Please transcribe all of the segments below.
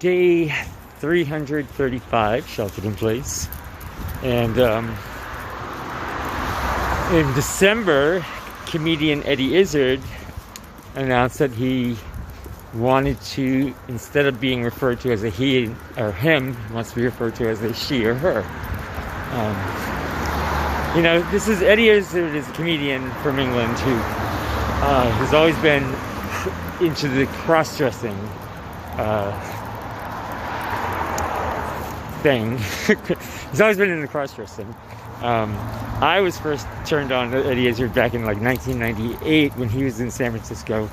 day 335 sheltered in place. And in December, comedian Eddie Izzard announced that he wanted to, instead of being referred to as a he or him, wants to be referred to as a she or her. This is Eddie Izzard, is a comedian from England who has always been into the cross-dressing thing. He's always been into cross-dressing. I was first turned on to Eddie Izzard back in like 1998 when he was in San Francisco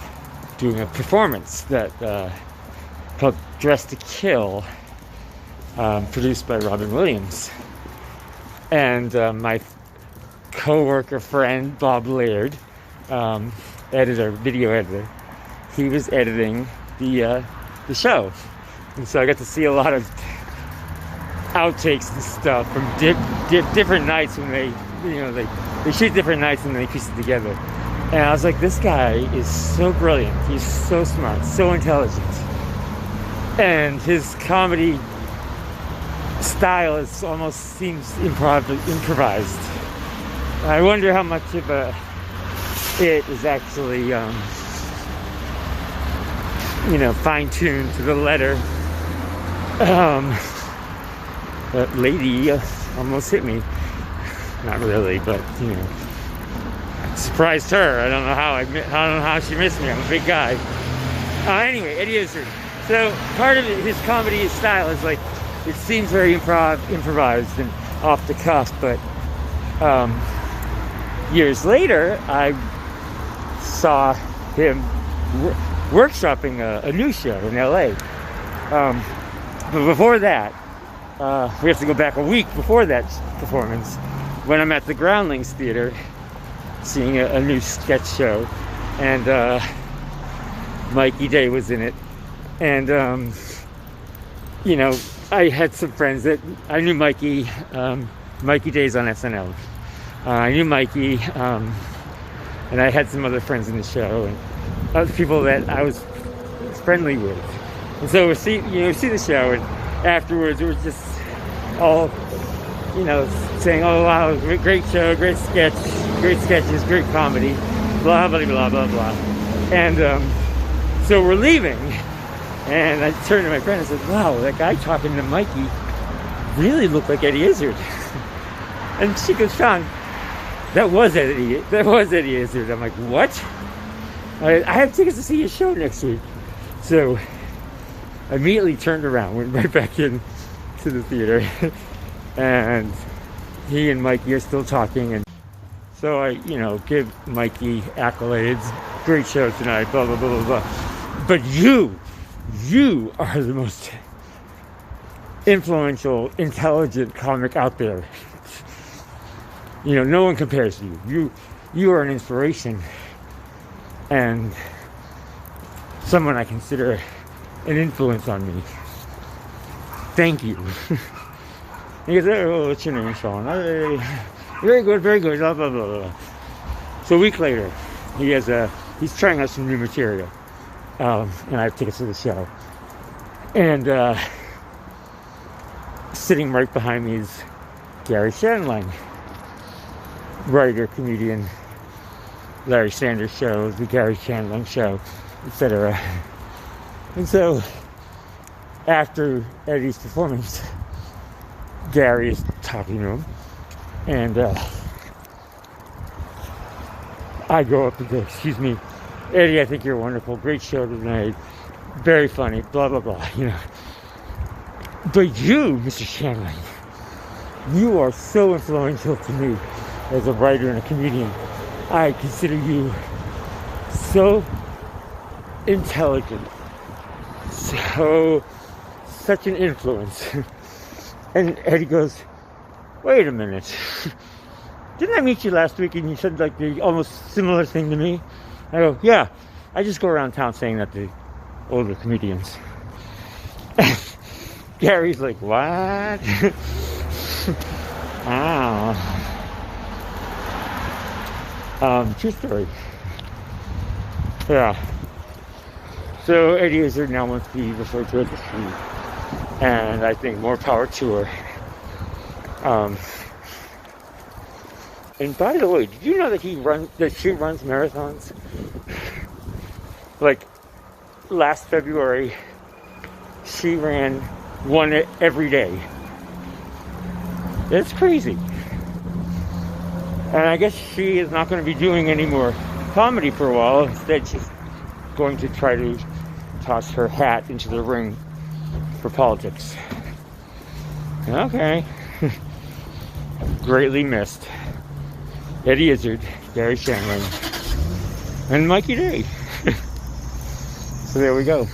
doing a performance that called Dress to Kill, produced by Robin Williams. And my co-worker friend Bob Laird, video editor, he was editing the show, and so I got to see a lot of outtakes and stuff from different nights when they shoot different nights and they piece it together. And I was like, this guy is so brilliant. He's so smart, so intelligent, and his comedy style almost seems improvised. I wonder how much of it is actually fine-tuned to the letter. That lady almost hit me. Not really, but surprised her. I don't know how she missed me. I'm a big guy. Anyway, Eddie Izzard. So part of his comedy style is like, it seems very improvised and off the cuff, but years later, I saw him workshopping a new show in LA. But before that, we have to go back a week before that performance, when I'm at the Groundlings Theater seeing a new sketch show, and Mikey Day was in it. And I had some friends that I knew. Mikey Day's on SNL. I knew Mikey, and I had some other friends in the show and other people that I was friendly with. And so we see the show, and afterwards it was just all saying, "Oh wow, great show, great sketch, great sketches, great comedy, blah blah blah blah blah." And so we're leaving. And I turned to my friend and said, "Wow, that guy talking to Mikey really looked like Eddie Izzard." And she goes, "Sean, that was Eddie Izzard." I'm like, "What?" I have tickets to see your show next week. So I immediately turned around, went right back in to the theater, and he and Mikey are still talking. And so I, give Mikey accolades. Great show tonight, blah, blah, blah, blah, blah. But you are the most influential, intelligent comic out there. No one compares to you. You are an inspiration, and someone I consider an influence on me. Thank you." He goes, "Oh, what's your name, Sean?" Very good, blah, blah, blah, blah. So a week later, he's trying out some new material. And I have tickets to the show. And sitting right behind me is Garry Shandling, writer, comedian, Larry Sanders Show, the Garry Shandling Show, etc. And so, after Eddie's performance, Garry is talking to him, and I go up and go, "Excuse me, Eddie, I think you're wonderful. Great show tonight. Very funny, blah, blah, blah, But you, Mr. Shandling, you are so influential to me as a writer and a comedian. I consider you so intelligent, such an influence." And Eddie goes, "Wait a minute. Didn't I meet you last week and you said like the almost similar thing to me?" I go, "Yeah, I just go around town saying that to older comedians." Gary's like, "What?" True story. Yeah. So Eddie Izzard now wants to be referred to as a she, and I think more power to her. And by the way, did you know that she runs marathons? Like last February, she ran one every day. That's crazy. And I guess she is not going to be doing any more comedy for a while. Instead, she's going to try to toss her hat into the ring for politics. Okay. Greatly missed. Eddie Izzard, Garry Shandling, and Mikey Day. So there we go.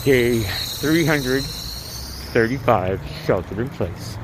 Day 335, sheltered in place.